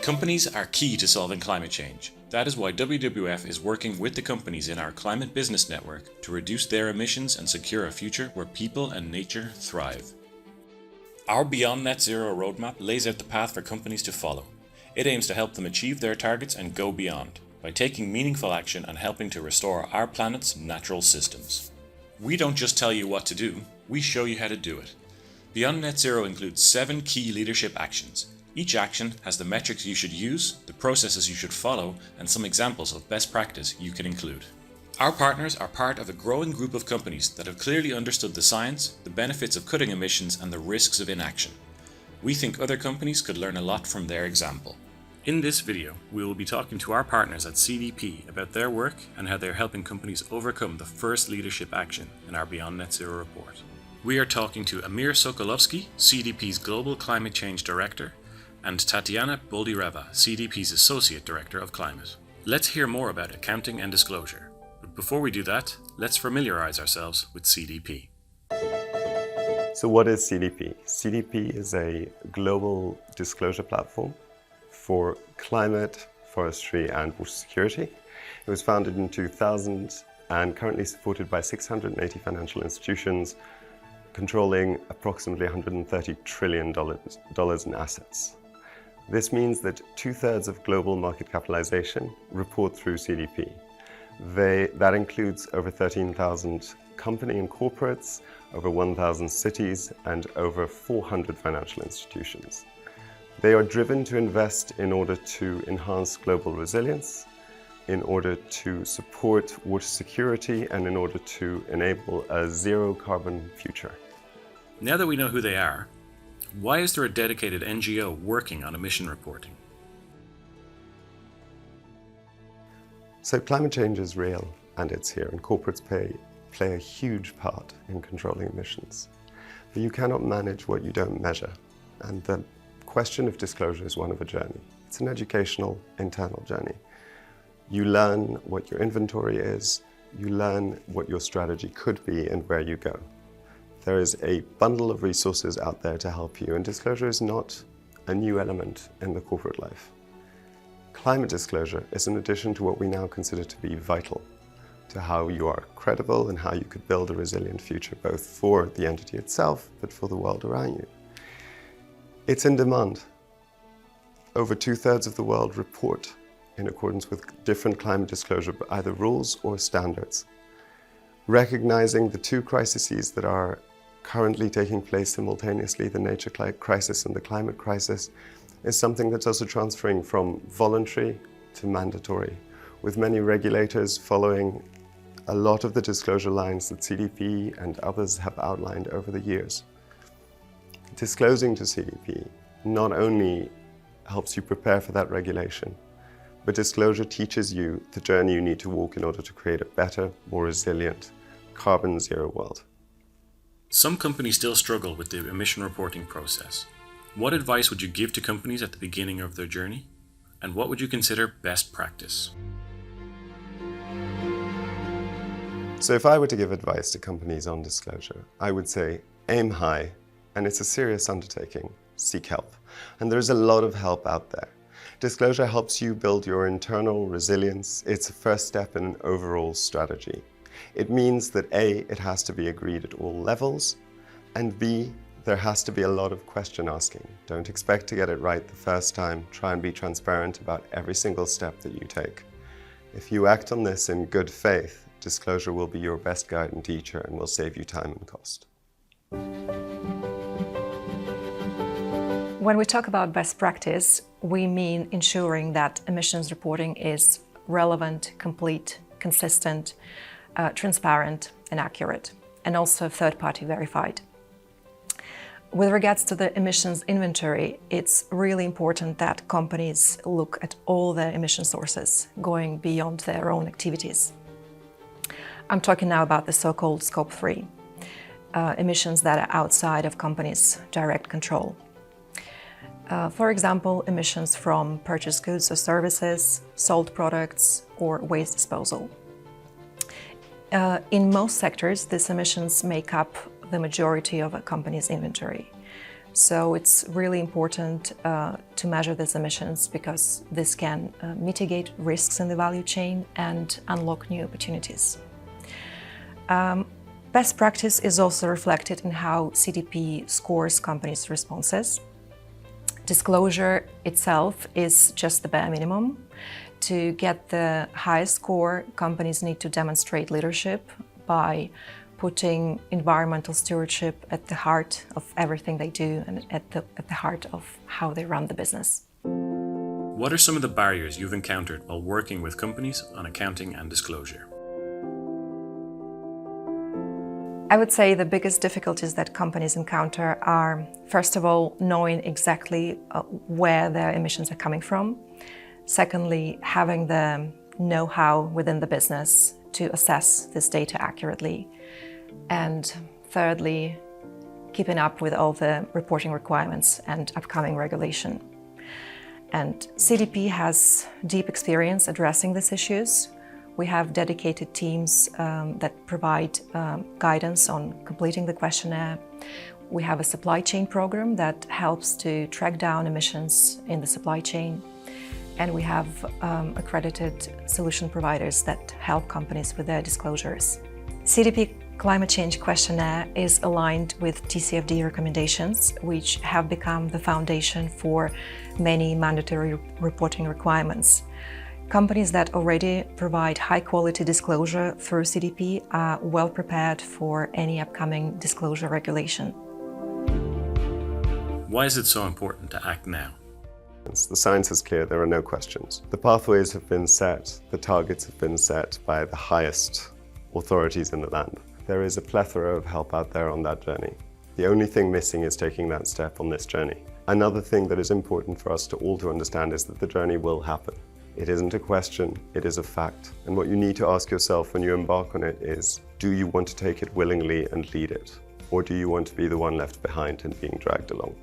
Companies are key to solving climate change. That is why WWF is working with the companies in our Climate Business Network to reduce their emissions and secure a future where people and nature thrive. Our Beyond Net Zero roadmap lays out the path for companies to follow. It aims to help them achieve their targets and go beyond, by taking meaningful action and helping to restore our planet's natural systems. We don't just tell you what to do, we show you how to do it. Beyond Net Zero includes 7 key leadership actions. Each action has the metrics you should use, the processes you should follow, and some examples of best practice you can include. Our partners are part of a growing group of companies that have clearly understood the science, the benefits of cutting emissions, and the risks of inaction. We think other companies could learn a lot from their example. In this video, we will be talking to our partners at CDP about their work and how they're helping companies overcome the first leadership action in our Beyond Net Zero report. We are talking to Amir Sokolovsky, CDP's Global Climate Change Director, and Tatiana Boldireva, CDP's Associate Director of Climate. Let's hear more about accounting and disclosure. But before we do that, let's familiarize ourselves with CDP. So what is CDP? CDP is a global disclosure platform for climate, forestry, and water security. It was founded in 2000 and currently supported by 680 financial institutions, controlling approximately $130 trillion in assets. This means that 2/3 of global market capitalization report through CDP. That includes over 13,000 company and corporates, over 1,000 cities, and over 400 financial institutions. They are driven to invest in order to enhance global resilience, in order to support water security, and in order to enable a zero carbon future. Now that we know who they are, why is there a dedicated NGO working on emission reporting? So climate change is real and it's here, and corporates play a huge part in controlling emissions. But you cannot manage what you don't measure, and the question of disclosure is one of a journey. It's an educational, internal journey. You learn what your inventory is, you learn what your strategy could be and where you go. There is a bundle of resources out there to help you, and disclosure is not a new element in the corporate life. Climate disclosure is an addition to what we now consider to be vital to how you are credible and how you could build a resilient future, both for the entity itself, but for the world around you. It's in demand. Over 2/3 of the world report in accordance with different climate disclosure, either rules or standards. Recognizing the 2 crises that are currently taking place simultaneously, the nature crisis and the climate crisis, is something that's also transferring from voluntary to mandatory, with many regulators following a lot of the disclosure lines that CDP and others have outlined over the years. Disclosing to CDP not only helps you prepare for that regulation, but disclosure teaches you the journey you need to walk in order to create a better, more resilient, carbon zero world. Some companies still struggle with the emission reporting process. What advice would you give to companies at the beginning of their journey? And what would you consider best practice? So if I were to give advice to companies on disclosure, I would say aim high, and it's a serious undertaking. Seek help. And there's a lot of help out there. Disclosure helps you build your internal resilience. It's a first step in an overall strategy. It means that A, it has to be agreed at all levels, and B, there has to be a lot of question asking. Don't expect to get it right the first time. Try and be transparent about every single step that you take. If you act on this in good faith, disclosure will be your best guide and teacher and will save you time and cost. When we talk about best practice, we mean ensuring that emissions reporting is relevant, complete, consistent, transparent and accurate, and also third-party verified. With regards to the emissions inventory, it's really important that companies look at all their emission sources, going beyond their own activities. I'm talking now about the so-called Scope 3, emissions that are outside of companies' direct control. For example, emissions from purchased goods or services, sold products, or waste disposal. In most sectors, these emissions make up the majority of a company's inventory. So it's really important to measure these emissions because this can mitigate risks in the value chain and unlock new opportunities. Best practice is also reflected in how CDP scores companies' responses. Disclosure itself is just the bare minimum. To get the highest score, companies need to demonstrate leadership by putting environmental stewardship at the heart of everything they do and at the heart of how they run the business. What are some of the barriers you've encountered while working with companies on accounting and disclosure? I would say the biggest difficulties that companies encounter are, first of all, knowing exactly where their emissions are coming from. Secondly, having the know-how within the business to assess this data accurately. And thirdly, keeping up with all the reporting requirements and upcoming regulation. And CDP has deep experience addressing these issues. We have dedicated teams that provide guidance on completing the questionnaire. We have a supply chain program that helps to track down emissions in the supply chain. And we have accredited solution providers that help companies with their disclosures. CDP Climate Change Questionnaire is aligned with TCFD recommendations, which have become the foundation for many mandatory reporting requirements. Companies that already provide high-quality disclosure through CDP are well prepared for any upcoming disclosure regulation. Why is it so important to act now? The science is clear, there are no questions. The pathways have been set, the targets have been set by the highest authorities in the land. There is a plethora of help out there on that journey. The only thing missing is taking that step on this journey. Another thing that is important for us all to understand is that the journey will happen. It isn't a question, it is a fact. And what you need to ask yourself when you embark on it is, do you want to take it willingly and lead it? Or do you want to be the one left behind and being dragged along?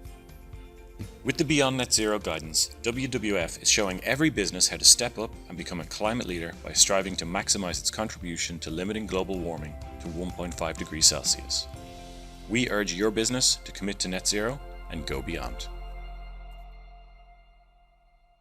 With the Beyond Net Zero guidance, WWF is showing every business how to step up and become a climate leader by striving to maximize its contribution to limiting global warming to 1.5 degrees Celsius. We urge your business to commit to net zero and go beyond.